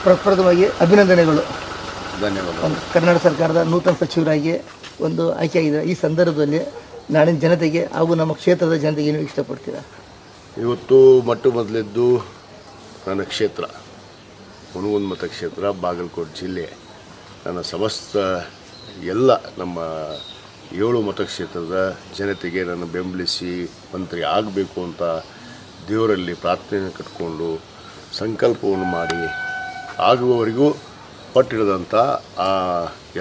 ಪ್ರಪ್ರಥಮವಾಗಿ ಅಭಿನಂದನೆಗಳು. ಧನ್ಯವಾದ. ಕರ್ನಾಟಕ ಸರ್ಕಾರದ ನೂತನ ಸಚಿವರಾಗಿ ಒಂದು ಆಯ್ಕೆಯಾಗಿದ್ದಾರೆ. ಈ ಸಂದರ್ಭದಲ್ಲಿ ನಾಡಿನ ಜನತೆಗೆ ಹಾಗೂ ನಮ್ಮ ಕ್ಷೇತ್ರದ ಜನತೆಗೆ ಏನು ಇಷ್ಟಪಡ್ತೀರಾ? ಇವತ್ತು ಮೊದಲೆದ್ದು ನನ್ನ ಕ್ಷೇತ್ರ ಹುನಗುಂದ ಮತಕ್ಷೇತ್ರ ಬಾಗಲಕೋಟೆ ಜಿಲ್ಲೆ ನನ್ನ ಸಮಸ್ತ ಎಲ್ಲ ನಮ್ಮ 7 ಮತಕ್ಷೇತ್ರದ ಜನತೆಗೆ ನನ್ನ ಬೆಂಬಲಿಸಿ ಮಂತ್ರಿ ಆಗಬೇಕು ಅಂತ ದೇವರಲ್ಲಿ ಪ್ರಾರ್ಥನೆಯನ್ನು ಕಟ್ಕೊಂಡು ಸಂಕಲ್ಪವನ್ನು ಮಾಡಿ ಆಗುವವರೆಗೂ ಪಟ್ಟಿಡಿದಂಥ ಆ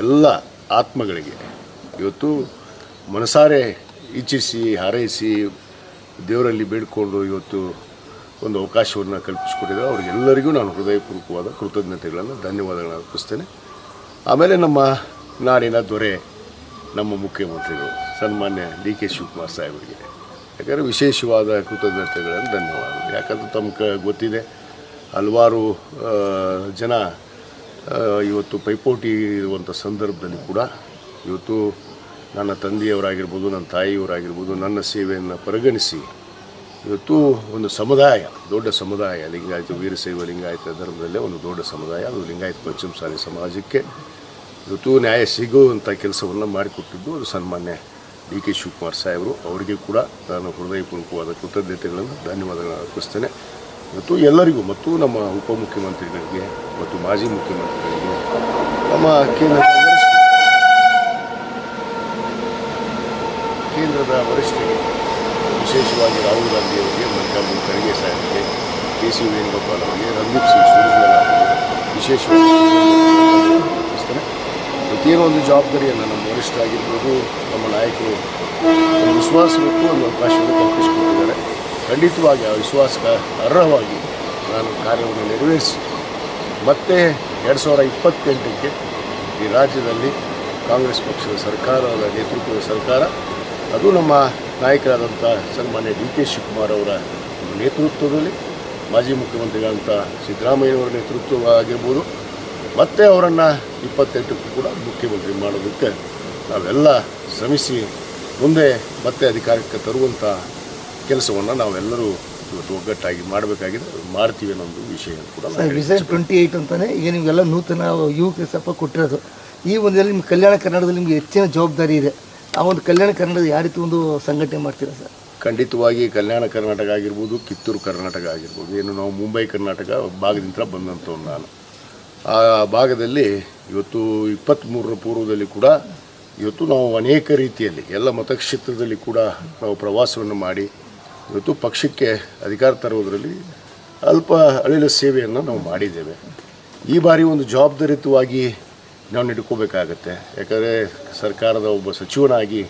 ಎಲ್ಲ ಆತ್ಮಗಳಿಗೆ ಇವತ್ತು ಮನಸಾರೆ ಇಚ್ಛಿಸಿ ಹಾರೈಸಿ ದೇವರಲ್ಲಿ ಬೇಡಿಕೊಂಡು ಇವತ್ತು ಒಂದು ಅವಕಾಶವನ್ನು ಕಲ್ಪಿಸಿಕೊಟ್ಟಿದ್ದಾರೆ. ಅವರಿಗೆಲ್ಲರಿಗೂ ನಾನು ಹೃದಯಪೂರ್ವಕವಾದ ಕೃತಜ್ಞತೆಗಳನ್ನು ಧನ್ಯವಾದಗಳನ್ನು ಅರ್ಪಿಸ್ತೇನೆ. ಆಮೇಲೆ ನಮ್ಮ ನಾಡಿನ ದೊರೆ ನಮ್ಮ ಮುಖ್ಯಮಂತ್ರಿಗಳು ಸನ್ಮಾನ್ಯ ಡಿ.ಕೆ. ಶಿವಕುಮಾರ್ ಸಾಹೇಬರಿಗೆ ಯಾಕಂದರೆ ವಿಶೇಷವಾದ ಕೃತಜ್ಞತೆಗಳನ್ನು ಧನ್ಯವಾದಗಳು. ಯಾಕಂದ್ರೆ ತಮಗೆ ಗೊತ್ತಿದೆ ಹಲವಾರು ಜನ ಇವತ್ತು ಪೈಪೋಟಿ ಇರುವಂಥ ಸಂದರ್ಭದಲ್ಲಿ ಕೂಡ ಇವತ್ತು ನನ್ನ ತಂದೆಯವರಾಗಿರ್ಬೋದು, ನನ್ನ ತಾಯಿಯವರಾಗಿರ್ಬೋದು, ನನ್ನ ಸೇವೆಯನ್ನು ಪರಿಗಣಿಸಿ ಇವತ್ತು ಒಂದು ಸಮುದಾಯ, ದೊಡ್ಡ ಸಮುದಾಯ, ಲಿಂಗಾಯತ ವೀರಶೈವ ಲಿಂಗಾಯತ ಧರ್ಮದಲ್ಲೇ ಒಂದು ದೊಡ್ಡ ಸಮುದಾಯ, ಅದು ಲಿಂಗಾಯತ ಪಂಚಮಸಾಲಿ ಸಮಾಜಕ್ಕೆ ಇವತ್ತು ನ್ಯಾಯ ಸಿಗುವಂಥ ಕೆಲಸವನ್ನು ಮಾಡಿಕೊಟ್ಟಿದ್ದು ಅದು ಸನ್ಮಾನ್ಯ ಡಿ.ಕೆ. ಶಿವಕುಮಾರ್ ಸಾಹೇಬರು. ಅವರಿಗೆ ಕೂಡ ನಾನು ಹೃದಯಪೂರ್ವಕವಾದ ಕೃತಜ್ಞತೆಗಳನ್ನು ಧನ್ಯವಾದಗಳನ್ನು ಅರ್ಪಿಸ್ತೇನೆ. ಮತ್ತು ಎಲ್ಲರಿಗೂ ಮತ್ತು ನಮ್ಮ ಉಪಮುಖ್ಯಮಂತ್ರಿಗಳಿಗೆ ಮತ್ತು ಮಾಜಿ ಮುಖ್ಯಮಂತ್ರಿಗಳಿಗೆ ನಮ್ಮ ಕೇಂದ್ರದ ವರಿಷ್ಠರಿಗೆ ವಿಶೇಷವಾಗಿ ರಾಹುಲ್ ಗಾಂಧಿ ಅವರಿಗೆ, ಮಲ್ಲಿಕಾರ್ಜುನ ಖರ್ಗೆ ಸಾಹೇಬರಿಗೆ, ಕೆ.ಸಿ. ವೇಣುಗೋಪಾಲ್ ಅವರಿಗೆ, ರಂದೀಪ್ ಸಿಂಗ್ ಸುರ್ಜೇವಾಲಾ ಅವರಿಗೆ ವಿಶೇಷವಾಗಿ ಪ್ರತಿಯೊಂದು ಒಂದು ಜವಾಬ್ದಾರಿಯನ್ನು ನಮ್ಮ ವರಿಷ್ಠರಾಗಿರ್ಬೋದು, ನಮ್ಮ ನಾಯಕರು ವಿಶ್ವಾಸ ಮತ್ತು ಒಂದು ಅವಕಾಶವನ್ನು ಕಲ್ಪಿಸಿಕೊಟ್ಟಿದ್ದಾರೆ. ಖಂಡಿತವಾಗಿ ಆ ವಿಶ್ವಾಸಕ್ಕೆ ಅರ್ಹವಾಗಿ ನಾನು ಕಾರ್ಯವನ್ನು ನೆರವೇರಿಸಿ ಮತ್ತೆ 2028ಕ್ಕೆ ಈ ರಾಜ್ಯದಲ್ಲಿ ಕಾಂಗ್ರೆಸ್ ಪಕ್ಷದ ಸರ್ಕಾರದ ನೇತೃತ್ವದ ಸರ್ಕಾರ, ಅದು ನಮ್ಮ ನಾಯಕರಾದಂಥ ಸನ್ಮಾನ್ಯ ಡಿ.ಕೆ. ಶಿವಕುಮಾರ್ ಅವರ ನೇತೃತ್ವದಲ್ಲಿ, ಮಾಜಿ ಮುಖ್ಯಮಂತ್ರಿಗಳಂಥ ಸಿದ್ದರಾಮಯ್ಯವರ ನೇತೃತ್ವ ಆಗಿರ್ಬೋದು, ಮತ್ತು ಅವರನ್ನು 28ಕ್ಕೂ ಕೂಡ ಮುಖ್ಯಮಂತ್ರಿ ಮಾಡೋದಕ್ಕೆ ನಾವೆಲ್ಲ ಶ್ರಮಿಸಿ ಮುಂದೆ ಮತ್ತೆ ಅಧಿಕಾರಕ್ಕೆ ತರುವಂಥ ಕೆಲಸವನ್ನು ನಾವೆಲ್ಲರೂ ಇವತ್ತು ಒಗ್ಗಟ್ಟಾಗಿ ಮಾಡಬೇಕಾಗಿದೆ. ಮಾಡ್ತೀವಿ ಅನ್ನೋದು ವಿಷಯ ಕೂಡ ವಿಷನ್ 28 ಅಂತಲೇ ಈಗ ನಿಮಗೆಲ್ಲ ನೂತನ ಯುವಕ ಸಪ ಕೊಟ್ಟಿರೋದು. ಈ ಒಂದಲ್ಲಿ ನಿಮ್ಮ ಕಲ್ಯಾಣ ಕರ್ನಾಟಕದಲ್ಲಿ ನಿಮಗೆ ಹೆಚ್ಚಿನ ಜವಾಬ್ದಾರಿ ಇದೆ. ಆ ಒಂದು ಕಲ್ಯಾಣ ಕರ್ನಾಟಕದ ಯಾವ ರೀತಿ ಒಂದು ಸಂಘಟನೆ ಮಾಡ್ತೀರಾ ಸರ್? ಖಂಡಿತವಾಗಿ ಕಲ್ಯಾಣ ಕರ್ನಾಟಕ ಆಗಿರ್ಬೋದು, ಕಿತ್ತೂರು ಕರ್ನಾಟಕ ಆಗಿರ್ಬೋದು, ಏನು ನಾವು ಮುಂಬೈ ಕರ್ನಾಟಕ ಭಾಗದಿಂದ ಬಂದಂಥವ್ರು ನಾನು. ಆ ಭಾಗದಲ್ಲಿ ಇವತ್ತು 23ರ ಪೂರ್ವದಲ್ಲಿ ಕೂಡ ಇವತ್ತು ನಾವು ಅನೇಕ ರೀತಿಯಲ್ಲಿ ಎಲ್ಲ ಮತಕ್ಷೇತ್ರದಲ್ಲಿ ಕೂಡ ನಾವು ಪ್ರವಾಸವನ್ನು ಮಾಡಿ ಇವತ್ತು ಪಕ್ಷಕ್ಕೆ ಅಧಿಕಾರ ತರುವುದರಲ್ಲಿ ಅಲ್ಪ ಅಳಿಲ ಸೇವೆಯನ್ನು ನಾವು ಮಾಡಿದ್ದೇವೆ. ಈ ಬಾರಿ ಒಂದು ಜವಾಬ್ದಾರಿಯುತವಾಗಿ ನಾವು ನಡ್ಕೋಬೇಕಾಗತ್ತೆ. ಯಾಕಂದರೆ ಸರ್ಕಾರದ ಒಬ್ಬ ಸಚಿವನಾಗಿ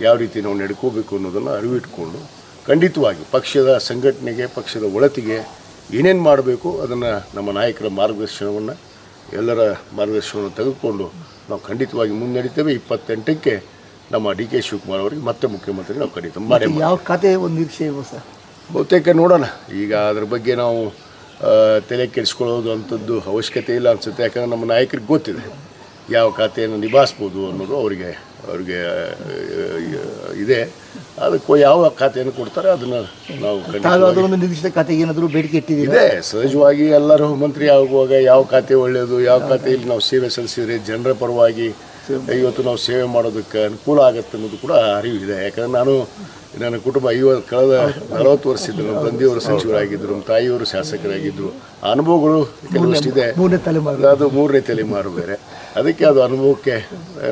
ಯಾವ ರೀತಿ ನಾವು ನಡ್ಕೋಬೇಕು ಅನ್ನೋದನ್ನು ಅರಿವಿಟ್ಕೊಂಡು ಖಂಡಿತವಾಗಿ ಪಕ್ಷದ ಸಂಘಟನೆಗೆ, ಪಕ್ಷದ ಒಳತಿಗೆ ಏನೇನು ಮಾಡಬೇಕು ಅದನ್ನು ನಮ್ಮ ನಾಯಕರ ಮಾರ್ಗದರ್ಶನವನ್ನು, ಎಲ್ಲರ ಮಾರ್ಗದರ್ಶನವನ್ನು ತೆಗೆದುಕೊಂಡು ನಾವು ಖಂಡಿತವಾಗಿ ಮುನ್ನಡೀತೇವೆ. 28ಕ್ಕೆ ನಮ್ಮ ಡಿ.ಕೆ. ಶಿವಕುಮಾರ್ ಅವರಿಗೆ ಮತ್ತೆ ಮುಖ್ಯಮಂತ್ರಿ ನಾವು ಖಂಡಿತ ಮಾಡಿ. ಯಾವ ಖಾತೆ ಒಂದು ನಿರೀಕ್ಷೆ ಇದೆ ಸರ್? ಬಹುತೇಕ ನೋಡೋಣ. ಈಗ ಅದ್ರ ಬಗ್ಗೆ ನಾವು ತಲೆ ಕೆಡಿಸ್ಕೊಳ್ಳೋದು ಅಂಥದ್ದು ಅವಶ್ಯಕತೆ ಇಲ್ಲ ಅನಿಸುತ್ತೆ. ಯಾಕಂದರೆ ನಮ್ಮ ನಾಯಕರಿಗೆ ಗೊತ್ತಿದೆ ಯಾವ ಖಾತೆಯನ್ನು ನಿಭಾಯಿಸ್ಬೋದು ಅನ್ನೋದು ಅವರಿಗೆ ಇದೆ. ಅದಕ್ಕೂ ಯಾವ ಖಾತೆಯನ್ನು ಕೊಡ್ತಾರೆ ಅದನ್ನು ನಾವು ಒಂದು ನಿರ್ದಿಷ್ಟ ಖಾತೆಗೆ ಏನಾದರೂ ಬೇಡಿಕೆ ಇದೆ. ಸಹಜವಾಗಿ ಎಲ್ಲರೂ ಮಂತ್ರಿ ಆಗುವಾಗ ಯಾವ ಖಾತೆ ಒಳ್ಳೆಯದು, ಯಾವ ಖಾತೆಯಲ್ಲಿ ನಾವು ಸೇವೆ ಸಲ್ಲಿಸಿದರೆ ಜನರ ಪರವಾಗಿ ಇವತ್ತು ನಾವು ಸೇವೆ ಮಾಡೋದಕ್ಕೆ ಅನುಕೂಲ ಆಗುತ್ತೆ ಅನ್ನೋದು ಕೂಡ ಅರಿವಿದೆ. ಯಾಕಂದರೆ ನನ್ನ ಕುಟುಂಬ ಕಳೆದ 40 ವರ್ಷದಿಂದ ನಮ್ಮ ತಂದೆಯವರು ಸಚಿವರಾಗಿದ್ದರು, ನಮ್ಮ ತಾಯಿಯವರು ಶಾಸಕರಾಗಿದ್ದರು. ಅನುಭವಗಳು ಕೆಲವಷ್ಟಿದೆ. ಅದು 3ನೇ ತಲೆಮಾರು ಬೇರೆ. ಅದಕ್ಕೆ ಅದು ಅನುಭವಕ್ಕೆ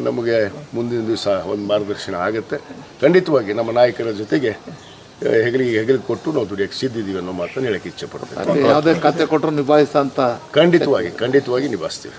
ನಮಗೆ ಮುಂದಿನ ದಿವಸ ಒಂದು ಮಾರ್ಗದರ್ಶನ ಆಗುತ್ತೆ. ಖಂಡಿತವಾಗಿ ನಮ್ಮ ನಾಯಕರ ಜೊತೆಗೆ ಹೆಗಲಿಗೆ ಕೊಟ್ಟು ನಾವು ದುಡಿಯೋಕ್ಕೆ ಸಿದ್ಧಿದ್ದೀವಿ ಅನ್ನೋ ಮಾತನ್ನು ಹೇಳಕ್ಕೆ ಇಚ್ಛೆ ಪಡ್ತೇವೆ. ಯಾವುದೇ ಖಾತೆ ಕೊಟ್ಟರು ನಿಭಾಯಿಸ್ತಾ ಅಂತ ಖಂಡಿತವಾಗಿ ನಿಭಾಯಿಸ್ತೀವಿ.